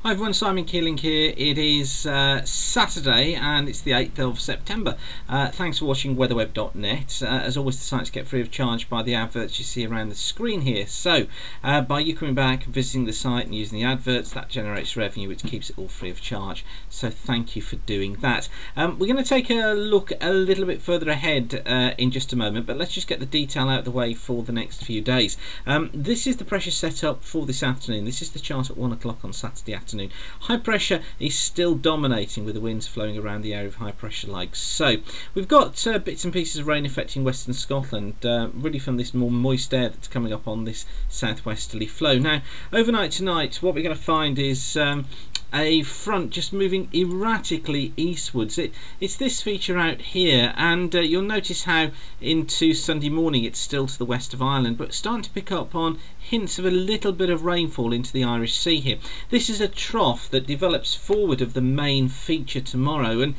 Hi everyone, Simon Keeling here. It is Saturday and it's the 8th of September. Thanks for watching weatherweb.net. As always, the sites get free of charge by the adverts you see around the screen here. So by you coming back, visiting the site and using the adverts, that generates revenue which keeps it all free of charge. So thank you for doing that. We're going to take a look a little bit further ahead in just a moment, but let's just get the detail out of the way for the next few days. This is the pressure setup for this afternoon. This is the chart at 1 o'clock on Saturday afternoon. High pressure is still dominating with the winds flowing around the area of high pressure like so. We've got bits and pieces of rain affecting western Scotland, really from this more moist air that's coming up on this southwesterly flow. Now, overnight tonight, what we're going to find is a front just moving erratically eastwards. It's this feature out here, and you'll notice how into Sunday morning it's still to the west of Ireland, but starting to pick up on hints of a little bit of rainfall into the Irish Sea here. This is a trough that develops forward of the main feature tomorrow, and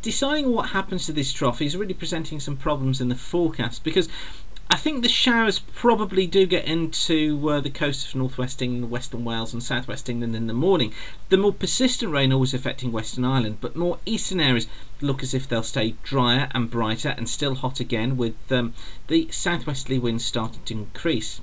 deciding what happens to this trough is really presenting some problems in the forecast, because I think the showers probably do get into the coast of northwest England, western Wales and southwest England in the morning. The more persistent rain always affecting Western Ireland, but more eastern areas look as if they'll stay drier and brighter and still hot again, with the southwesterly winds starting to increase.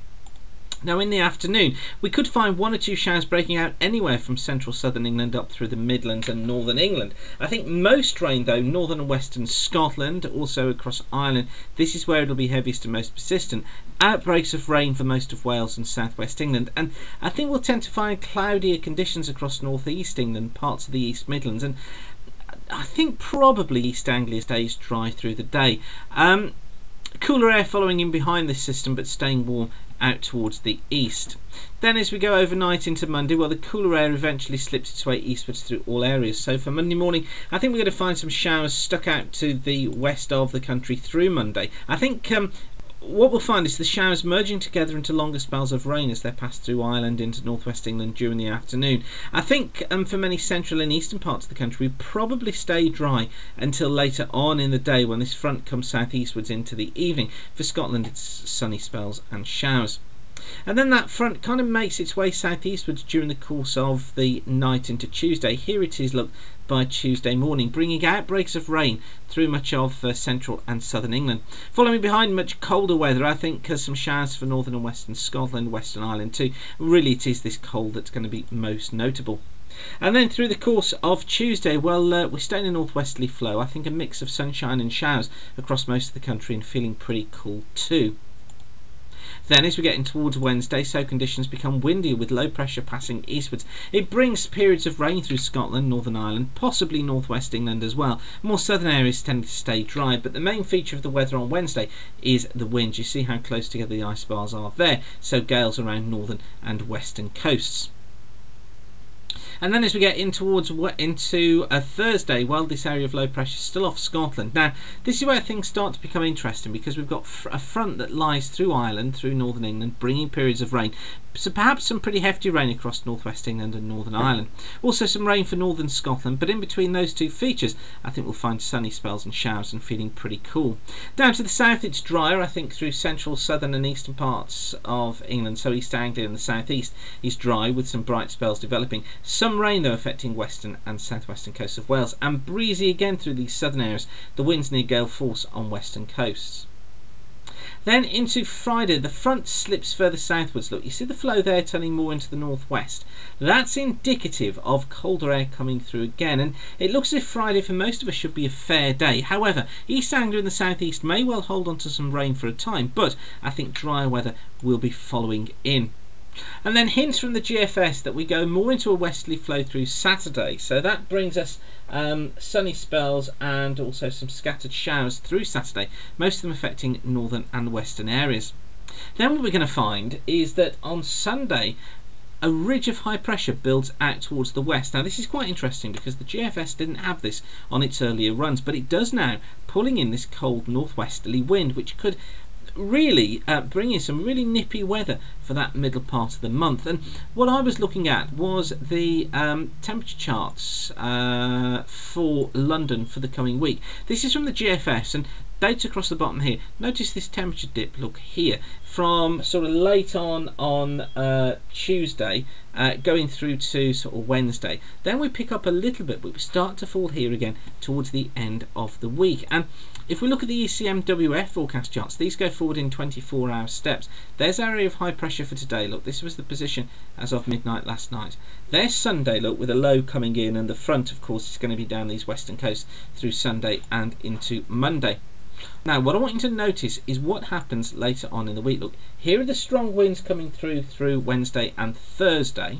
Now in the afternoon we could find one or two showers breaking out anywhere from central southern England up through the Midlands and northern England. I think most rain though northern and western Scotland, also across Ireland. This is where it'll be heaviest and most persistent. Outbreaks of rain for most of Wales and southwest England, and I think we'll tend to find cloudier conditions across northeast England, parts of the East Midlands, and I think probably East Anglia stays dry through the day. Cooler air following in behind this system but staying warm out towards the east. Then as we go overnight into Monday, well, the cooler air eventually slips its way eastwards through all areas. So for Monday morning, I think we're going to find some showers stuck out to the west of the country through Monday. I think what we'll find is the showers merging together into longer spells of rain as they pass through Ireland into northwest England during the afternoon. I think for many central and eastern parts of the country, we probably stay dry until later on in the day when this front comes southeastwards into the evening. For Scotland, it's sunny spells and showers. And then that front kind of makes its way southeastwards during the course of the night into Tuesday. Here it is, look, by Tuesday morning, bringing outbreaks of rain through much of central and southern England. Following behind much colder weather, I think some showers for northern and western Scotland, Western Ireland too. Really it is this cold that's going to be most notable. And then through the course of Tuesday, well, we're staying in a northwesterly flow. I think a mix of sunshine and showers across most of the country and feeling pretty cool too. Then as we get in towards Wednesday, so conditions become windier with low pressure passing eastwards. It brings periods of rain through Scotland, Northern Ireland, possibly northwest England as well. More southern areas tend to stay dry, but the main feature of the weather on Wednesday is the winds. You see how close together the ice bars are there, so gales around northern and western coasts. And then as we get in towards into Thursday, well, this area of low pressure is still off Scotland. Now, this is where things start to become interesting, because we've got a front that lies through Ireland, through northern England, bringing periods of rain. So perhaps some pretty hefty rain across northwest England and northern Ireland. Also some rain for northern Scotland, but in between those two features, I think we'll find sunny spells and showers and feeling pretty cool. Down to the south, it's drier, I think, through central, southern and eastern parts of England. So East Anglia and the southeast is dry with some bright spells developing. Some rain though affecting western and southwestern coasts of Wales, and breezy again through these southern areas. The winds near gale force on western coasts. Then into Friday, the front slips further southwards. Look, you see the flow there turning more into the northwest. That's indicative of colder air coming through again, and it looks as if Friday for most of us should be a fair day. However, East Anglia and the southeast may well hold on to some rain for a time, but I think drier weather will be following in. And then hints from the GFS that we go more into a westerly flow through Saturday, so that brings us sunny spells and also some scattered showers through Saturday, most of them affecting northern and western areas. Then what we're going to find is that on Sunday a ridge of high pressure builds out towards the west. Now this is quite interesting because the GFS didn't have this on its earlier runs, but it does now, pulling in this cold northwesterly wind, which could really bring in some really nippy weather for that middle part of the month. And what I was looking at was the temperature charts for London for the coming week. This is from the GFS, and dates across the bottom here. Notice this temperature dip, look here, from sort of late on Tuesday, going through to sort of Wednesday. Then we pick up a little bit, but we start to fall here again towards the end of the week. And if we look at the ECMWF forecast charts, these go forward in 24-hour steps. There's area of high pressure for today. Look, this was the position as of midnight last night. There's Sunday, look, with a low coming in, and the front, of course, is going to be down these western coasts through Sunday and into Monday. Now, what I want you to notice is what happens later on in the week. Look, here are the strong winds coming through Wednesday and Thursday.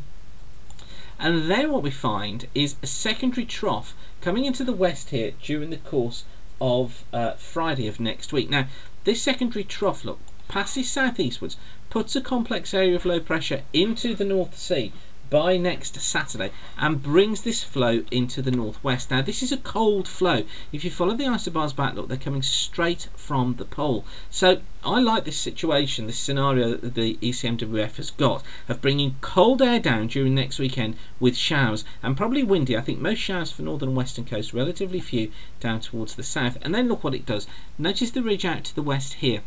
And then what we find is a secondary trough coming into the west here during the course of Friday of next week. Now, this secondary trough, look, passes southeastwards, puts a complex area of low pressure into the North Sea by next Saturday, and brings this flow into the northwest. Now, this is a cold flow. If you follow the isobars back, look, they're coming straight from the pole. So I like this situation, this scenario that the ECMWF has got of bringing cold air down during next weekend with showers, and probably windy. I think most showers for northern and western coast, relatively few down towards the south. And then look what it does. Notice the ridge out to the west here.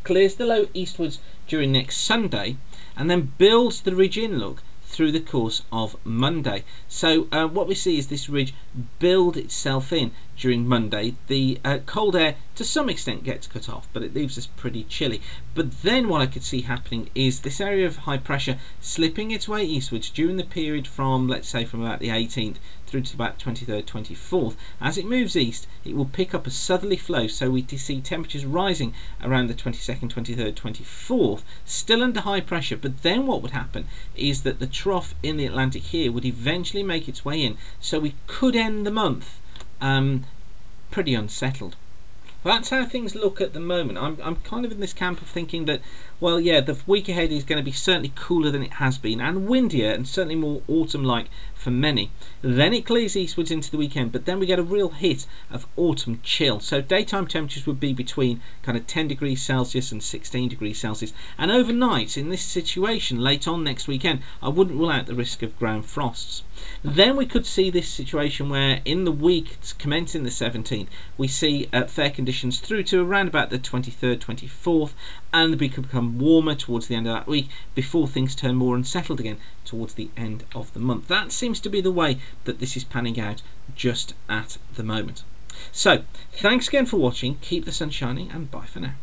Clears the low eastwards during next Sunday, and then builds the ridge in, look, through the course of Monday. So what we see is this ridge build itself in during Monday. The cold air to some extent gets cut off, but it leaves us pretty chilly. But then what I could see happening is this area of high pressure slipping its way eastwards during the period from, let's say, from about the 18th through to about 23rd, 24th. As it moves east, it will pick up a southerly flow, so we see temperatures rising around the 22nd, 23rd, 24th, still under high pressure. But then what would happen is that the trough in the Atlantic here would eventually make its way in, so we could end the month pretty unsettled. Well, that's how things look at the moment. I'm kind of in this camp of thinking that, well, yeah, the week ahead is going to be certainly cooler than it has been, and windier, and certainly more autumn-like for many. Then it clears eastwards into the weekend, but then we get a real hit of autumn chill. So daytime temperatures would be between kind of 10 degrees Celsius and 16 degrees Celsius. And overnight, in this situation, late on next weekend, I wouldn't rule out the risk of ground frosts. Then we could see this situation where in the week commencing the 17th, we see fair conditions through to around about the 23rd, 24th, and we could become warmer towards the end of that week before things turn more unsettled again towards the end of the month. That seems to be the way that this is panning out just at the moment. So, thanks again for watching, keep the sun shining, and bye for now.